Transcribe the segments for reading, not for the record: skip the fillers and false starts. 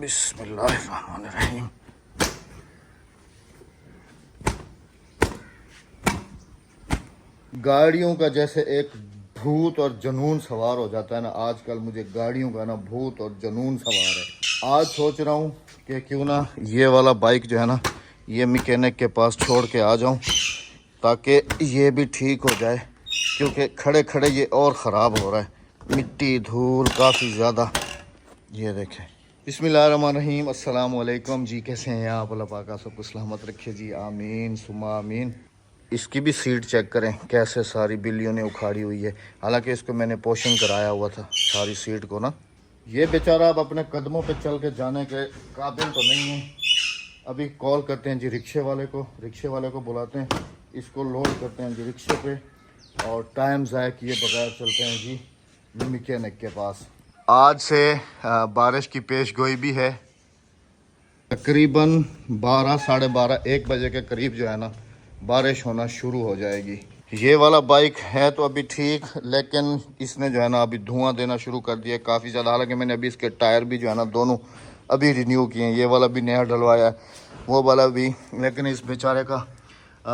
बिस्मिल्लाहिर्रहमानिर्रहीम। गाड़ियों का जैसे एक भूत और जुनून सवार हो जाता है ना, आजकल मुझे गाड़ियों का ना भूत और जुनून सवार है। आज सोच रहा हूँ कि क्यों ना ये वाला बाइक जो है ना, ये मैकेनिक के पास छोड़ के आ जाऊँ ताकि ये भी ठीक हो जाए, क्योंकि खड़े खड़े ये और ख़राब हो रहा है। मिट्टी धूल काफ़ी ज़्यादा। ये देखें। बिस्मिल्लाहिर्रहमानिर्रहीम। अस्सलाम वालेकुम जी, कैसे हैं आप? अल्लाह पाक सबको सलामत रखे जी, आमीन सुमा आमीन। इसकी भी सीट चेक करें कैसे सारी बिल्लियों ने उखाड़ी हुई है। हालांकि इसको मैंने पोशिंग कराया हुआ था सारी सीट को ना। ये बेचारा अब अपने कदमों पे चल के जाने के काबिल तो नहीं है। अभी कॉल करते हैं जी रिक्शे वाले को बुलाते हैं, इसको लोड करते हैं जी रिक्शे पे और टाइम ज़ाया किए बगैर चलते हैं जी मैकेनिक के पास। आज से बारिश की पेश गोई भी है। तकरीबन 12 साढ़े 12 1 बजे के करीब जो है ना बारिश होना शुरू हो जाएगी। ये वाला बाइक है तो अभी ठीक, लेकिन इसने जो है ना अभी धुआं देना शुरू कर दिया काफ़ी ज़्यादा। हालांकि मैंने अभी इसके टायर भी जो है ना दोनों अभी रिन्यू किए हैं। ये वाला भी नया डलवाया है, वो वाला भी। लेकिन इस बेचारे का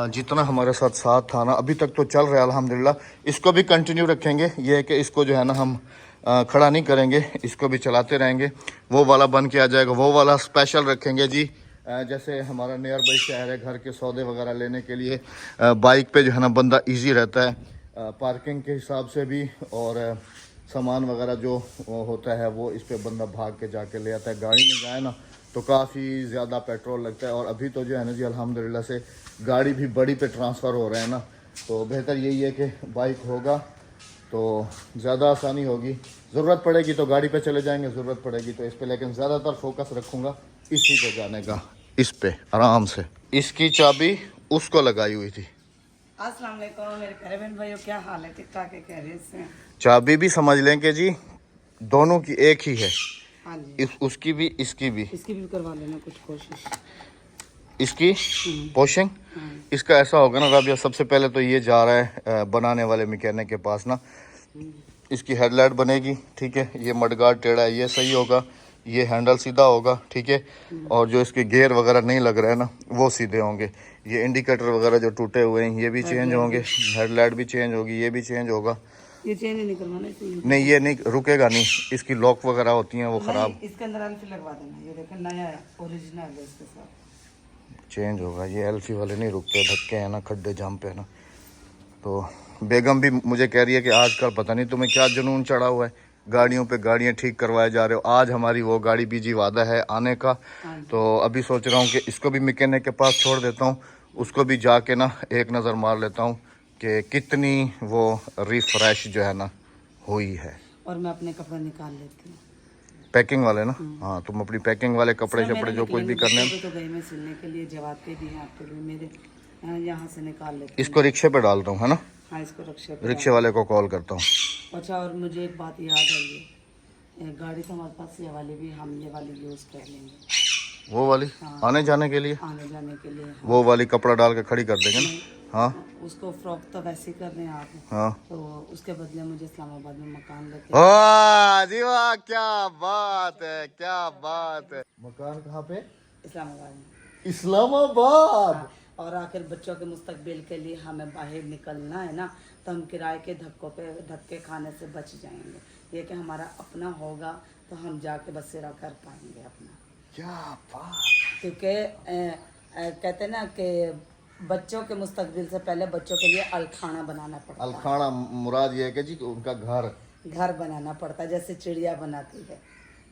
जितना हमारे साथ साथ था ना, अभी तक तो चल रहा है अल्हम्दुलिल्लाह। इसको भी कंटिन्यू रखेंगे। ये है कि इसको जो है ना हम खड़ा नहीं करेंगे, इसको भी चलाते रहेंगे। वो वाला बन के आ जाएगा, वो वाला स्पेशल रखेंगे जी। जैसे हमारा नियर बाई शहर है, घर के सौदे वगैरह लेने के लिए बाइक पे जो है ना बंदा इजी रहता है, पार्किंग के हिसाब से भी, और सामान वगैरह जो होता है वो इस पे बंदा भाग के जाके ले आता है। गाड़ी में जाए ना तो काफ़ी ज़्यादा पेट्रोल लगता है, और अभी तो जो है ना जी अल्हम्दुलिल्लाह से गाड़ी भी बड़ी पे ट्रांसफ़र हो रहे हैं ना, तो बेहतर यही है कि बाइक होगा तो ज़्यादा आसानी होगी। ज़रूरत पड़ेगी तो गाड़ी पे चले जाएंगे, ज़रूरत पड़ेगी तो इस पे, लेकिन ज़्यादातर फोकस रखूँगा इसी पे जाने का, इस पे आराम से। इसकी चाबी उसको लगाई हुई थी। अस्सलाम वालेकुम मेरे प्यारे बहन भाइयों, क्या हाल है? ठीक ठाक है, खैरियत से? चाबी भी समझ लें कि जी दोनों की एक ही है। हाँ जी, उसकी भी इसकी भी करवा लेना कुछ कोशिश। इसकी पोशिंग इसका ऐसा होगा ना राबिया, सबसे पहले तो ये जा रहा है बनाने वाले मैकेनिक के पास ना। इसकी हेडलाइट बनेगी, ठीक है। ये मडगार्ड टेढ़ा है, ये सही होगा। ये हैंडल सीधा होगा, ठीक है। और जो इसके गियर वगैरह नहीं लग रहा है ना, वो सीधे होंगे। ये इंडिकेटर वगैरह जो टूटे हुए हैं ये भी चेंज होंगे, हेडलाइट भी चेंज होगी, ये भी चेंज होगा। ये चेंज नहीं करवाना चाहिए। नहीं, ये नहीं रुकेगा नहीं। इसकी लॉक वगैरह होती हैं वो ख़राब। इसके अंदर एल्फी लगवा देना, ये देखो नया है, ओरिजिनल है इसके साथ। चेंज होगा। ये एल्फी वाले नहीं रुकते, धक्के हैं ना, खड्डे जाम पे है ना। तो बेगम भी मुझे कह रही है कि आजकल पता नहीं तुम्हें क्या जुनून चढ़ा हुआ है, गाड़ियों पे गाड़ियाँ ठीक करवाए जा रहे हो। आज हमारी वो गाड़ी बीजी वादा है आने का, तो अभी सोच रहा हूँ कि इसको भी मैकेनिक के पास छोड़ देता हूँ, उसको भी जाके ना एक नज़र मार लेता हूँ कि कितनी वो रिफ्रेश जो है ना हुई है। और मैं अपने कपड़े निकाल लेती हूँ, पैकिंग वाले ना। हाँ, तुम अपनी पैकिंग वाले कपड़े शपड़े जो कुछ भी करने हैं तो गई मैं सिलने के लिए, जवाब के भी हैं आपके लिए मेरे, यहाँ से निकाल लेती हूँ। इसको रिक्शे पे डालता हूँ, है ना। हाँ, इसको रिक्शे वाले को कॉल करता हूँ। अच्छा, और मुझे एक बात याद आई है, गाड़ी तो हमारे पास ये वाली भी, हम ये वाली यूज़ कर लेंगे। वो वाली आने जाने के लिए, आने जाने के लिए। हाँ। वो वाली कपड़ा डाल के खड़ी कर देंगे ना। हाँ, उसको फ्रॉक तो वैसे ही कर रहे हैं आप। हाँ, तो उसके बदले मुझे इस्लामाबाद में मकान लेके। वाह जी वाह, क्या बात है, क्या बात है। मकान कहाँ पे? इस्लामाबाद में। इस्लामाबाद। हाँ, और आखिर बच्चों के मुस्तकबिल के लिए हमें बाहर निकलना है ना, तो हम किराए के धक्के खाने से बच जाएंगे। ये कि हमारा अपना होगा तो हम जाके बसेरा कर पाएंगे अपना। क्या बात। क्योंकि कहते हैं ना कि बच्चों के मुस्तकबिल से पहले बच्चों के लिए अलखाना बनाना पड़ता है। अलखाना मुराद ये है कि जी उनका घर बनाना पड़ता है, जैसे चिड़िया बनाती है।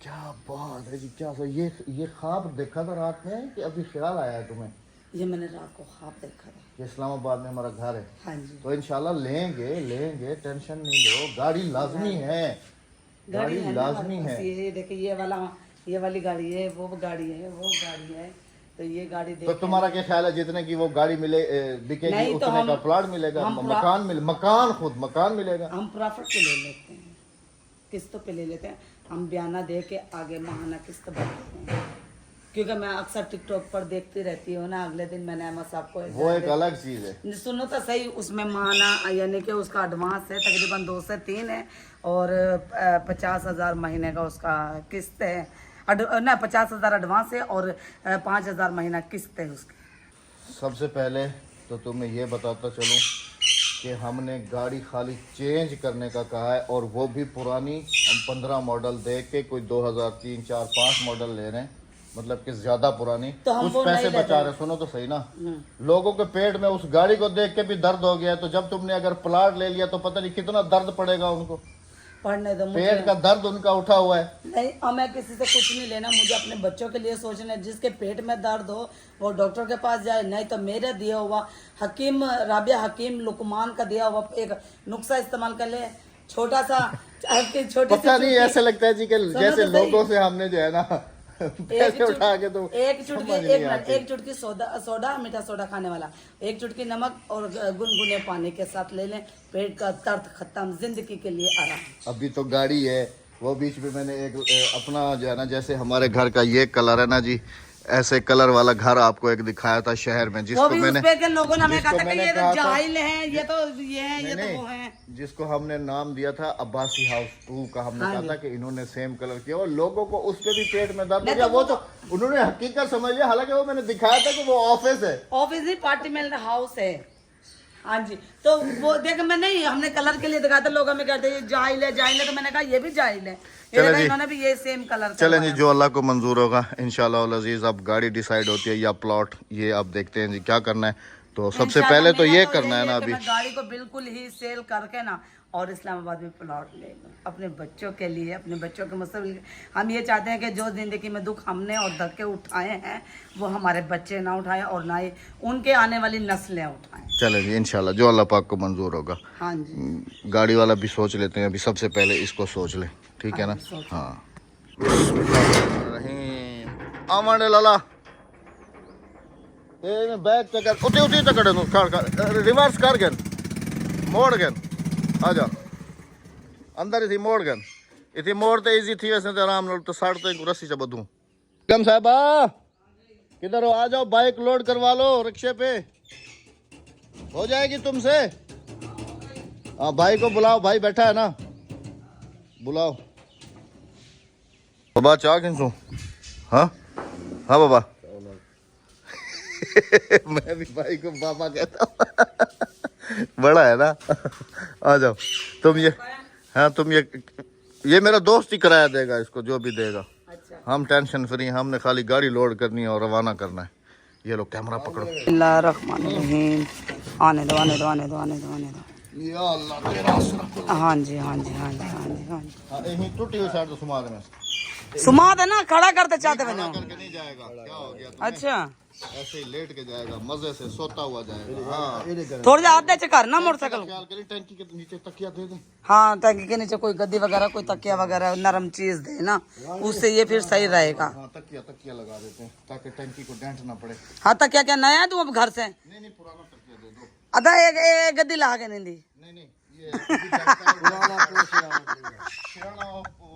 क्या बात है जी, क्या सर। ये ख्वाब देखा था रात में कि अभी ख्याल आया है तुम्हें? ये मैंने रात को ख्वाब देखा था कि इस्लामाबाद में हमारा घर है। हाँ जी, तो इंशाल्लाह लेंगे, टेंशन नहीं लो। गाड़ी लाजमी है, गाड़ी लाजमी है। ये देखिए, ये वाली गाड़ी है, वो गाड़ी है, तो ये गाड़ी तो तुम्हारा क्या ख्याल है, जितने की वो गाड़ी मिले बिकेगी उतने का प्लॉट मिलेगा, मकान मिलेगा। हम प्रॉफिट पे ले लेते हैं, किस्तों पे ले लेते हैं, हम बयाना दे के आगे माहाना किस्त भरते हैं। क्योंकि मैं अक्सर टिकटॉक पर देखती रहती हूँ ना, अगले दिन मैंने अहमद साहब को वो एक अलग चीज़ है। सुनो तो सही, उसमें माहाना यानी कि उसका एडवांस है तकरीबन 2 से 3 है, और 50,000 महीने का उसका किस्त है। ना 50,000 एडवांस है और 5,000 महीना किस्त है उसकी। सबसे पहले तो तुम्हें ये बताता चलूं कि हमने गाड़ी खाली चेंज करने का कहा है, और वो भी पुरानी। हम 15 मॉडल देख के कोई 2003, 4, 5 मॉडल ले रहे हैं, मतलब कि ज्यादा पुरानी। तो हम कुछ वो पैसे नहीं बचा रहे। सुनो तो सही ना, लोगों के पेट में उस गाड़ी को देख के भी दर्द हो गया है, तो जब तुमने अगर प्लाट ले लिया तो पता नहीं कितना दर्द पड़ेगा उनको। पढ़ने दो मुझे। पेट का दर्द उनका उठा हुआ है। नहीं, हमें किसी से कुछ नहीं लेना, मुझे अपने बच्चों के लिए सोचना है। जिसके पेट में दर्द हो वो डॉक्टर के पास जाए, नहीं तो मेरे दिया हुआ हकीम राबिया हकीम लुकमान का दिया हुआ एक नुस्खा इस्तेमाल कर ले, छोटा सा छोटी पता नहीं, ऐसे लगता है जी कि जैसे तो सही। लोगों से हमने जो है ना पैसे उठा के तो एक समझ चुटकी नहीं आती। एक चुटकी सोडा मीठा सोडा खाने वाला, एक चुटकी नमक और गुनगुने पानी के साथ ले लें, पेट का दर्द खत्म, जिंदगी के लिए आराम। अभी तो गाड़ी है, वो बीच में मैंने एक अपना जो है ना, जैसे हमारे घर का ये कलर है ना जी, ऐसे कलर वाला घर आपको एक दिखाया था शहर में, वो जिसको भी मैंने उस पे के लोगों ने हमें जिसको कहा था कि मैंने ये कहा तो था- जाहिल हैं, ये तो ये हैं, ये तो नहीं, वो हैं। जिसको हमने नाम दिया था अब्बासी हाउस 2 का, हमने हाँ कहा जी। था कि इन्होंने सेम कलर किया, और लोगों को उस पे भी पेट में दर्द हो नहीं गया। तो वो वो तो उन्होंने हकीकत समझ लिया, हालांकि वो मैंने दिखाया था कि वो ऑफिस है। ऑफिस नहीं, पार्टी में हाउस है। हाँ जी, तो वो देख मैं नहीं, हमने कलर के लिए दिखाया था, लोग हमें कहते हैं जाहिल है, तो मैंने कहा ये भी जाहिल है, ये चलो देखा, जी। इन्होंने भी ये सेम कलर चलें जी, करवाया। जो अल्लाह को मंजूर होगा इंशाल्लाह अजीज। अब गाड़ी डिसाइड होती है या प्लॉट, ये आप देखते हैं जी क्या करना है। तो सबसे इंशाल्लाह पहले तो मेरा ये यही करना है ना कि अभी। मैं गाड़ी को बिल्कुल ही सेल करके ना और इस्लामाबाद में प्लॉट ले लूं अपने बच्चों के लिए, अपने बच्चों के मुस्तकबिल। हम ये चाहते हैं कि जो जिंदगी में दुख हमने और धक्के उठाए हैं वो हमारे बच्चे ना उठाएं और ना ही उनके आने वाली नस्लें उठाएं। चलें जी, इंशाल्लाह जो अल्लाह पाक को मंजूर होगा। हाँ जी, गाड़ी वाला भी सोच लेते हैं अभी, सबसे पहले इसको सोच लें, ठीक है ना। हाँ, सोच हाँ आमंड लाला ए बैग चकर उठी उठी चकर नो कर रिवर्स कर गन मोड़ गन आजा अंदर थी मोड़ गन इथी मोड़ ते इजी थी वैसे तो आराम नाल तो साड़ तो एक रस्सी च बधू। कम साहबा किधर हो, आ जाओ, बाइक लोड करवा लो रिक्शे पे, हो जाएगी तुमसे। हाँ भाई को बुलाओ, भाई बैठा है ना, बुलाओ। बाबा चाह किसू? हाँ हाँ बाबा मैं भी भाई को बाबा कहता हूँ बड़ा है ना। आ जाओ तुम ये, हाँ तुम ये मेरा दोस्त ही किराया देगा इसको, जो भी देगा। अच्छा, हम टेंशन फ्री, हमने खाली गाड़ी लोड करनी है और रवाना करना है। ये लो कैमरा पकड़ो। बिस्मिल्लाहिर्रहमानिर्रहीम। आने दो आने दो आने दो आने दो आने दो। या अल्लाह तेरा असर। हाँ जी हाँ जी हाँ जी हाँ जी हाँ जी। हाँ यही टूटी हुई साइड तो सुमार में सुमा दे ना, खड़ा करते चाहते खड़ा मैंने। करके नहीं जाएगा, क्या हो गया तुम्हें? अच्छा, ऐसे ही लेट के जाएगा, मजे से सोता हुआ जाएगा। हाँ थोड़ी देर आधे चक्कर ना मोटरसाइकिल। ख्याल करिए टैंकी के नीचे तकिया दे दें। हाँ, टंकी के नीचे कोई गद्दी वगैरह कोई तकिया वगैरह नरम चीज दे ना, उससे ये फिर सही रहेगा। हाँ तकिया लगा देते हैं ताकि टैंकी को डेंट ना पड़े। हाँ, तकिया क्या नया है तू अब घर से? नहीं पुराना तकिया दे दो। अदा एक गद्दी ला के नहीं दी। नहीं ये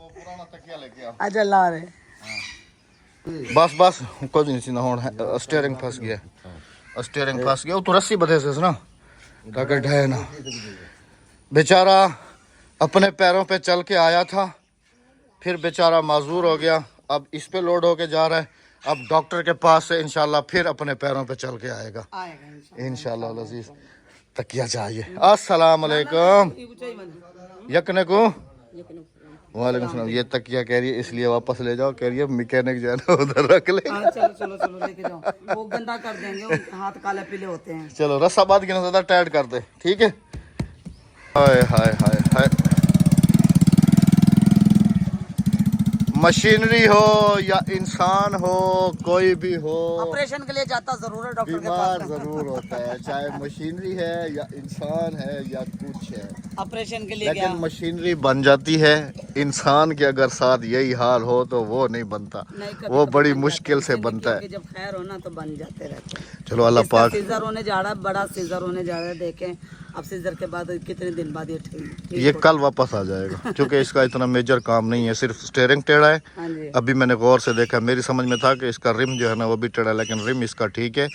पुराना तकिया लेके आओ। अच्छा ला रहे। बस कुछ नहीं सी ना होना है। स्टीयरिंग फंस गया, स्टीयरिंग फंस गया, वो तो रस्सी बधे से ना ताकि ढहे ना। बेचारा अपने पैरों पे चल के आया था, फिर बेचारा माजूर हो गया, अब इस पे लोड होके जा रहा है। अब डॉक्टर के पास से इंशाल्लाह फिर अपने पैरों पे चल के आएगा इंशाल्लाह अजीज। तकिया चाहिए। अस्सलाम वालेकुम यकने को। वालेकुम सलाम। ये तकिया कह रही है इसलिए वापस ले जाओ, कह रही है मैकेनिक जो है ना उधर रख ले। चलो चलो चलो लेके जाओ, वो गंदा कर देंगे, उनके हाथ काले पीले होते हैं। चलो रस्सा बात की ज्यादा टाइट कर दे, ठीक है। हाय हाय हाय हाय, मशीनरी हो या इंसान हो, कोई भी हो, ऑपरेशन के लिए जाता जरूर है डॉक्टर के बीमार पास। जरूर होता है, चाहे मशीनरी है या इंसान है या कुछ है। ऑपरेशन के लिए गया। लेकिन मशीनरी बन जाती है, इंसान के अगर साथ यही हाल हो तो वो नहीं बनता, नहीं, कभी वो कभी बड़ी बन मुश्किल जाते से हैं, बनता है। क्योंकि जब खैर होना तो बन जाते रहते हैं। चलो अल्लाह इसका पाक। सीजर होने जा रहा है, बड़ा सीजर होने जा रहा है, देखें अब सीजर के बाद कितने दिन बाद ये ठीक ये कल वापस आ जाएगा क्योंकि इसका इतना मेजर काम नहीं है, सिर्फ स्टीयरिंग टेढ़ा है। हाँ जी। अभी मैंने गौर से देखा, मेरी समझ में था कि इसका रिम जो है ना वो भी टेढ़ा है, लेकिन रिम इसका ठीक है।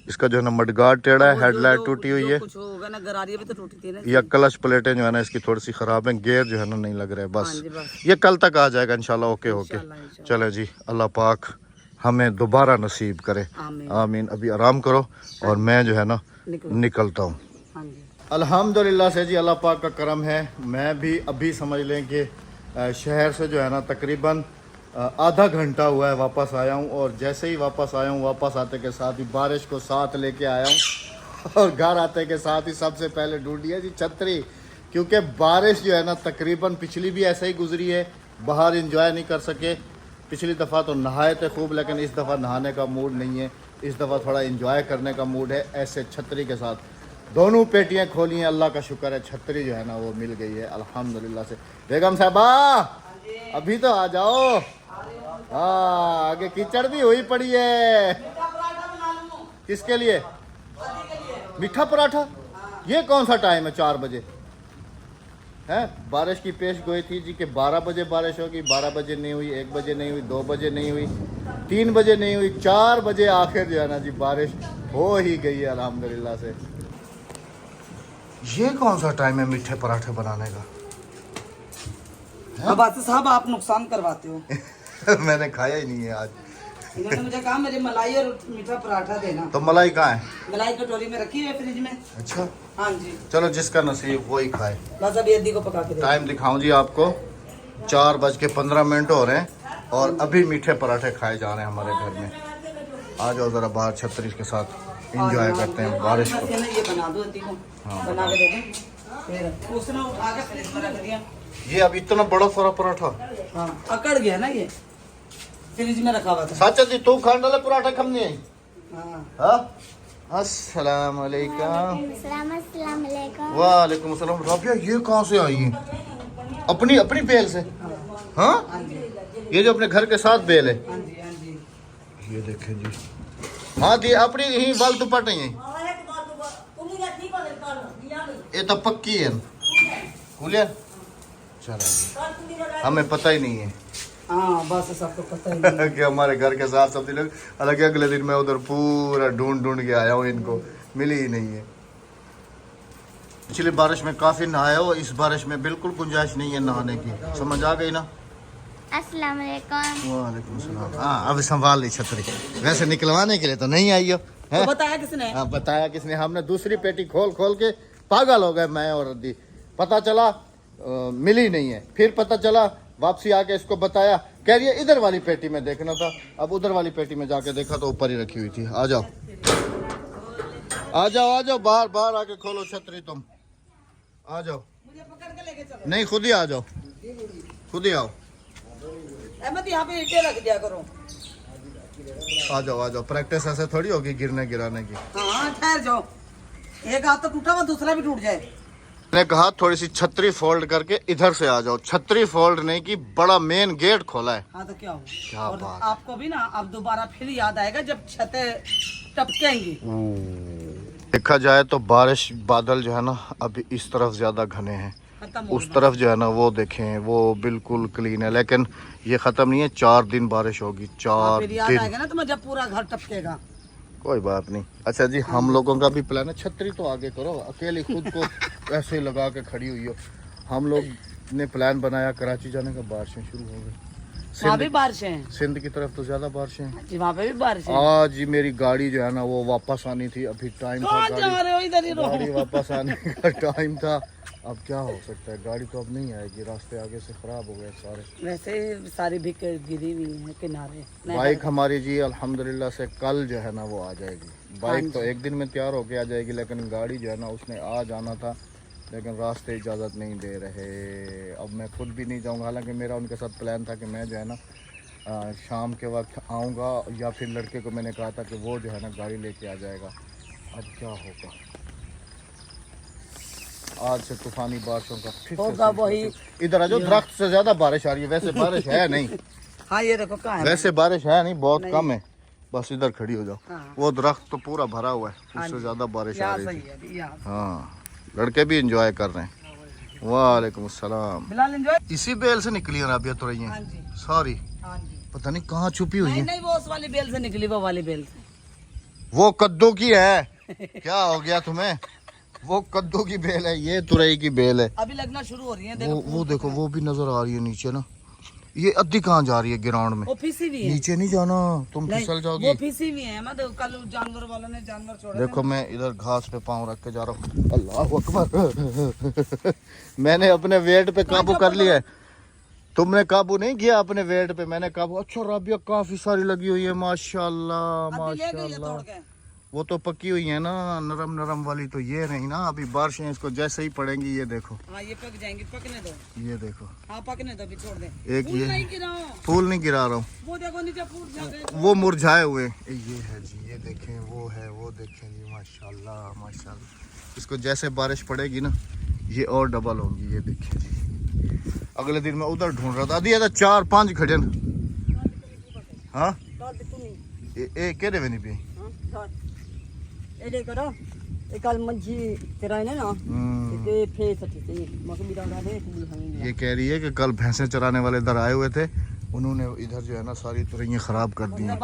इसका जो है ना मडगार्ड टेढ़ा है, हेडलाइट टूटी हुई है, कुछ होगा ना, गरारियां भी तो टूटी थी ना। या क्लच प्लेटें जो है ना इसकी थोड़ी सी खराब है, गेयर जो है ना नहीं लग रहा है। हाँ बस जी, बस ये कल तक आ जाएगा इंशाल्लाह। ओके ओके, इंशाल्लाह। चले जी, अल्लाह पाक हमें दोबारा नसीब करे, आमीन। आमीन। अभी आराम करो और मैं जो है ना निकलता हूँ। हाँ जी। अल्हम्दुलिल्लाह से जी, अल्लाह पाक का करम है। मैं भी अभी समझ लें कि शहर से जो है ना तकरीबन आधा घंटा हुआ है वापस आया हूँ, और जैसे ही वापस आया हूँ, वापस आते के साथ ही बारिश को साथ लेके आया हूँ, और घर आते के साथ ही सबसे पहले ढूंढी है जी छतरी, क्योंकि बारिश जो है ना तकरीबन पिछली भी ऐसे ही गुजरी है, बाहर इंजॉय नहीं कर सके। पिछली दफ़ा तो नहाए थे खूब, लेकिन इस दफ़ा नहाने का मूड नहीं है, इस दफ़ा थोड़ा इंजॉय करने का मूड है। ऐसे छतरी के साथ दोनों पेटियां खोली हैं, अल्लाह का शुक्र है, छतरी जो है ना वो मिल गई है अल्हम्दुलिल्लाह से। बेगम साहबा अभी तो आ जाओ, हाँ आगे कीचड़ भी हुई पड़ी है। किसके लिए? मीठा पराठा? ये कौन सा टाइम है 4 बजे है? बारिश की पेश गोई थी जी कि 12 बजे बारिश होगी, 12 बजे नहीं हुई, 1 बजे नहीं हुई, 2 बजे नहीं हुई, 3 बजे नहीं हुई, 4 बजे आखिर जो है ना जी बारिश हो ही गई है अल्हम्दुलिल्लाह से। ये कौन सा टाइम है मीठे पराठे बनाने का? अब बात साहब आप नुकसान करवाते हो। मैंने खाया ही नहीं है आज। इन्होंने मुझे कहा मेरी मलाई और मीठा पराठा देना। तो मलाई कहाँ है? मलाई कटोरी में रखी है फ्रिज में। अच्छा, हाँ जी। चलो जिसका नसीब वही खाए। बस अभी अद्दी को पका के दे। टाइम दिखाऊं जी आपको, 4:15 हो रहे हैं और अभी मीठे पराठे खाए जा रहे हैं हमारे घर में। आ जाओ जरा बाहर छतरी के साथ एंजॉय करते हैं बारिश को। ये बना दो अद्दी को, बना के दे दो। फिर उसने उठा के फ्रिज में रख दिया। ये अब इतना बड़ा सारा पराठा? हाँ अकड़ गया ना, ये फ्रिज में रखा हुआ था। साचा जी तू खाने वाला पराठा कम नहीं आई? हाँ। अस्सलाम वालेकुम। अस्सलाम वालेकुम। वालेकुम अस्सलाम। राबिया ये कहाँ से आई है? अपनी अपनी बेल से? हाँ, हाँ जी। ये जो अपने घर के साथ बेल है, हाँ जी, हाँ जी। ये देखें जी। हाँ दी अपनी ही बाल दुपट्टे हैं, ये तो पक्की है कुलिया। चलो हमें पता ही नहीं है। हाँ बस सबको पता ही नहीं। कि हमारे घर के साथ सब लोग, हालांकि अगले दिन मैं उधर पूरा ढूंढ के आया हूँ, इनको मिली ही नहीं है। पिछली बारिश में काफी नहाया हो, इस बारिश में बिल्कुल गुंजाइश नहीं है नहाने की, समझ आ गई ना? अस्सलाम वालेकुम। वालेकुम सलाम। हाँ अब संभाल ली छतरी, वैसे निकलवाने के लिए तो नहीं आई हो। तो बताया किसने? हाँ बताया किसने? हमने दूसरी पेटी खोल खोल के पागल हो गए मैं और अद्दी। पता चला मिली नहीं है, फिर पता चला वापसी आके इसको बताया, कह रही है इधर वाली पेटी में देखना था। अब उधर वाली पेटी में जाके देखा तो ऊपर ही रखी हुई थी। आ जाओ आ जाओ आ जाओ, बाहर बाहर आके खोलो छतरी, तुम आ जाओ। मुझे पकड़ के लेके चलो। नहीं खुद ही आ जाओ, खुद ही आओ। अहमद यहाँ पे ईंटें रख दिया करो। आ जाओ, प्रैक्टिस ऐसे थोड़ी होगी गिरने गिराने की। हाँ ठहर जाओ, एक हाथ तो टूटा हुआ दूसरा भी टूट जाए। मैंने कहा थोड़ी सी छतरी फोल्ड करके इधर से आ जाओ। छतरी फोल्ड नहीं की, बड़ा मेन गेट खोला है। हाँ तो क्या हो, क्या और बात। आपको भी ना अब दोबारा फिर याद आएगा जब छतें टपकेंगी। देखा जाए तो बारिश बादल जो है ना अभी इस तरफ ज्यादा घने हैं, खत्म हो उस तरफ जो है ना वो देखें वो बिल्कुल क्लीन है, लेकिन ये खत्म नहीं है। 4 दिन बारिश होगी, 4 फिर याद दिन। आएगा ना तुम्हें जब पूरा घर टपकेगा। कोई बात नहीं। अच्छा जी, हम लोगों का भी प्लान है। छतरी तो आगे करो, अकेले खुद को ऐसे लगा के खड़ी हुई हो। हम लोग ने प्लान बनाया कराची जाने का, बारिशें शुरू हो गई। वहाँ भी बारिशें हैं? सिंध की तरफ तो ज्यादा बारिशें हैं जी, वहाँ पे भी बारिश है। आज ही मेरी गाड़ी जो है ना वो वापस आनी थी, अभी टाइम था, कहाँ जा रहे हो? इधर ही गाड़ी रहो। वापस आने का टाइम था। अब क्या हो सकता है, गाड़ी तो अब नहीं आएगी, रास्ते आगे से खराब हो गए सारे। वैसे सारी भी गिरी हुई है किनारे। बाइक हमारी जी अल्हम्दुलिल्लाह से कल जो है ना वो आ जाएगी। बाइक तो एक दिन में तैयार होके आ जाएगी, लेकिन गाड़ी जो है ना उसने आज आना था, लेकिन रास्ते इजाज़त नहीं दे रहे। अब मैं खुद भी नहीं जाऊंगा, हालांकि मेरा उनके साथ प्लान था कि मैं जो है ना शाम के वक्त आऊँगा, या फिर लड़के को मैंने कहा था कि वो जो है ना गाड़ी लेके आ जाएगा। अब क्या होगा, आज से तूफानी बारिशों का फिर होगा वही। इधर आ जाओ, दरख्त से ज्यादा बारिश आ रही है। वैसे बारिश है नहीं, हाँ ये देखो कहाँ है। वैसे बारिश है नहीं, बहुत कम है। बस इधर खड़ी हो जाओ। हाँ। वो दरख्त तो पूरा भरा हुआ है, हाँ उससे जी। ज्यादा बारिश आ यहाँ रही सही थी। है अभी, यहाँ। हाँ लड़के भी एंजॉय कर रहे हैं। वालेकुम अस्सलाम। बिलाल एंजॉय। इसी बेल से निकली है राबिया तो रही हाँ है। जी सॉरी, हाँ जी। पता नहीं कहाँ छुपी हुई नहीं है। नहीं, वो उस वाली बेल से निकली, वो वाली बेल से। वो कद्दू की है। क्या हो गया तुम्हें? वो कद्दू की बेल है, ये तुरई की बेल है। अभी लगना शुरू हो रही है। वो देखो, वो भी नजर आ रही है नीचे ना। ये अद्धी कहाँ जा रही है? ग्राउंड में। वो फीसी भी है। नीचे नहीं जाना, तुम नहीं, फिसल जाओगी। वो फीसी भी है। मैं कल जानवर वालों ने जानवर छोड़े। देखो मैं इधर घास पे पाँव रख के जा रहा हूँ। अल्लाह अकबर। मैंने अपने वेट पे काबू कर लिया है। तुमने काबू नहीं किया अपने वेट पे, मैंने काबू। अच्छा राबिया काफी सारी लगी हुई है माशाल्लाह माशाल्लाह। वो तो पकी हुई है ना, नरम नरम वाली तो ये नहीं ना। अभी बारिशें इसको जैसे ही पड़ेंगी, ये देखो। हाँ ये पक जाएंगी, पकने दो। ये देखो, हाँ पकने दो, अभी छोड़ दे। एक फूल ये नहीं गिराओ। फूल नहीं गिरा रहा हूँ, वो देखो नीचे फूल जाते। वो मुरझाए हुए। ये है जी, ये देखें, वो है, वो देखें जी माशाल्लाह माशाल्लाह। इसको जैसे बारिश पड़ेगी ना, ये और डबल होंगी। ये देखें जी, अगले दिन मैं उधर ढूंढ रहा था। अभी 4-5 खड़े हाँ केड़े वे नहीं पे ये कह रही है कि कल भैंसे चराने वाले इधर आए हुए थे, उन्होंने इधर जो है ना सारी तुरैयां खराब कर दी हैं।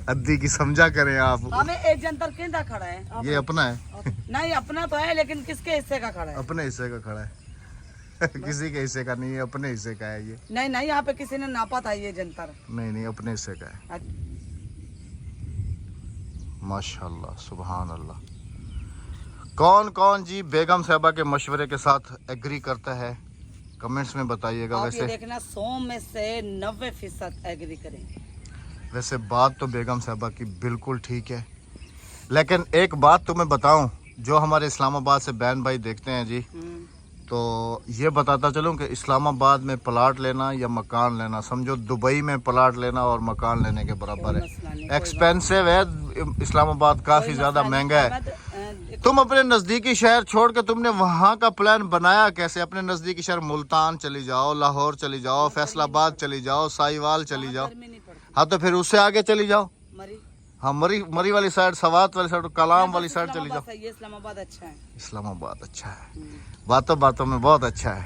अद्दी की समझा करें आप। हमें एक जंतर केंदा खड़ा है। ये अपना है? नहीं अपना तो है, लेकिन किसके हिस्से का खड़ा है? अपने हिस्से का खड़ा है। किसी के हिस्से का नहीं है, अपने हिस्से का है ये। नहीं नहीं, यहाँ पे किसी ने नापा था ये जंतर। नहीं नहीं, अपने हिस्से का है। माशाल्लाह सुभान अल्लाह। कौन कौन जी बेगम साहबा के मशवरे के साथ एग्री करता है, कमेंट्स में बताइएगा। आप वैसे ये देखना 100 में से 90% एग्री करेंगे। वैसे बात तो बेगम साहबा की बिल्कुल ठीक है, लेकिन एक बात तुम्हें बताऊं, जो हमारे इस्लामाबाद से बहन भाई देखते हैं जी, तो ये बताता चलूं कि इस्लामाबाद में प्लाट लेना या मकान लेना, समझो दुबई में प्लाट लेना और मकान लेने के बराबर है। एक्सपेंसिव है इस्लामाबाद, काफ़ी ज़्यादा महंगा है। तुम अपने नज़दीकी शहर छोड़ के तुमने वहाँ का प्लान बनाया कैसे? अपने नज़दीकी शहर मुल्तान चली जाओ, लाहौर चली जाओ, फैसलाबाद चली जाओ, साहिवाल चली जाओ। हाँ तो फिर उससे आगे चली जाओ। हाँ मरी वाली साइड, सवात वाली साइड, कलाम वाली साइड चली जाओ। इस्लामाबाद अच्छा है। इस्लामाबाद अच्छा है, बातों बातों में बहुत अच्छा है,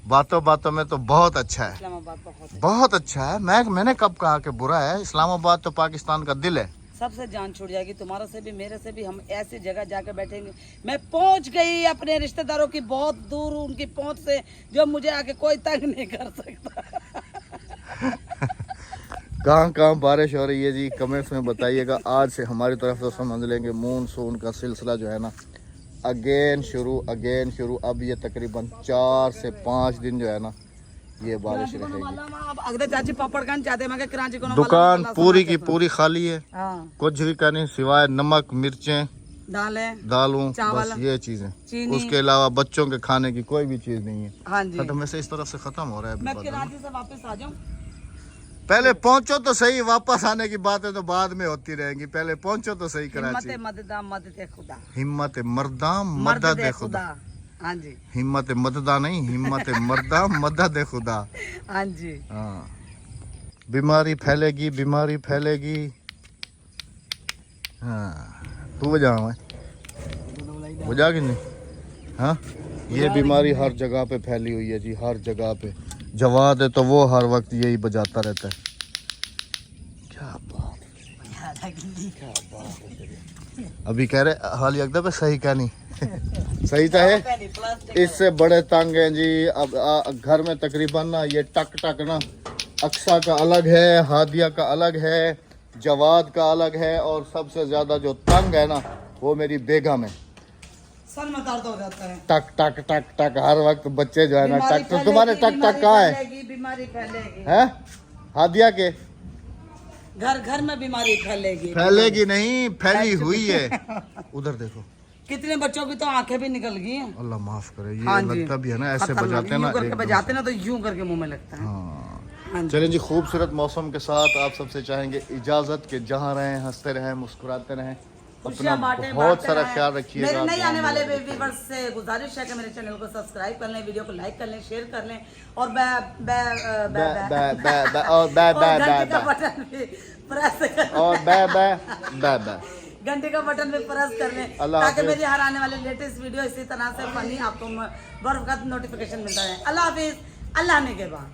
बातों बातों में तो बहुत अच्छा है। इस्लामाबाद बहुत अच्छा है। मैंने कब कहा कि बुरा है? इस्लामाबाद तो पाकिस्तान का दिल है। सबसे जान छूट जाएगी, तुम्हारा से भी मेरे से भी। हम ऐसी जगह जाकर बैठेंगे। मैं पहुंच गई अपने रिश्तेदारों की बहुत दूर, उनकी पहुंच से जो मुझे आके कोई तंग नहीं कर सकता। कहाँ कहाँ बारिश हो रही है जी, कमेंट्स में बताइएगा। आज से हमारी तरफ तो समझ लेंगे मानसून का सिलसिला जो है ना अगेन शुरू। अब ये तकरीबन 4 से 5 दिन जो है ना ये बारिश रहेगी। दुकान पूरी की पूरी खाली है, कुछ भी का नहीं सिवाय नमक, मिर्चें, दालों, बस ये चीजें। उसके अलावा बच्चों के खाने की कोई भी चीज नहीं है। हाँ जी। खत्म से इस तरफ से खत्म हो रहा है। मैं कराची से वापस आ जाऊं? पहले पहुंचो तो सही, वापस आने की बातें तो बाद में होती रहेंगी। पहले पहुंचो तो सही कराची। हिम्मत मर्दा मदद खुदा। हाँ जी। हिम्मत मददा नहीं, हिम्मत मर्दा मदद खुदा। हाँ जी। हाँ, बीमारी फैलेगी, बीमारी फैलेगी। हाँ तू बजा कि नहीं? हाँ ये बीमारी हर जगह पे फैली हुई है जी, हर जगह पे। जवाद है तो वो हर वक्त यही बजाता रहता है। क्या बात है। अभी कह रहे हाल यकदा पे सही क्या नहीं। सही तो है, इससे बड़े तंग हैं जी। अब घर में तकरीबन ना ये टक ना अक्सा का अलग है, हादिया का अलग है, जवाद का अलग है, और सबसे ज्यादा जो तंग है ना वो मेरी बेगम है। सर में दर्द हो जाता है। टक हर वक्त बच्चे जो है ना टक। तो तुम्हारे टक कहाँ है? बीमारी फैलेगी है हादिया के घर में बीमारी फैलेगी। फैलेगी नहीं, फैली हुई है। उधर देखो कितने बच्चों की तो आंखें भी निकल गई हैं। अल्लाह माफ करे। ये हाँ लगता भी है ना ऐसे बजाते हैं ना, बजाते ना तो यूं करके मुंह में लगता है। हाँ। चलें जी, खूबसूरत मौसम के साथ आप सबसे चाहेंगे इजाजत के जहाँ रहें हंसते रहें, मुस्कुराते रहें, अपना बहुत सारा ख्याल रखिएगा। मेरे नए आने वाले व्यूअर्स से गुजारिश है कि मेरे चैनल को सब्सक्राइब कर लें, वीडियो को लाइक कर लें, शेयर कर लें, और घंटे का बटन पे प्रेस कर लें अल्लाह ताकि हाफिज। मेरी हर आने वाले लेटेस्ट वीडियो इसी तरह से फनी आपको बर्फ का नोटिफिकेशन मिलता है। अल्लाह हाफिज, अल्लाह ने के बाद।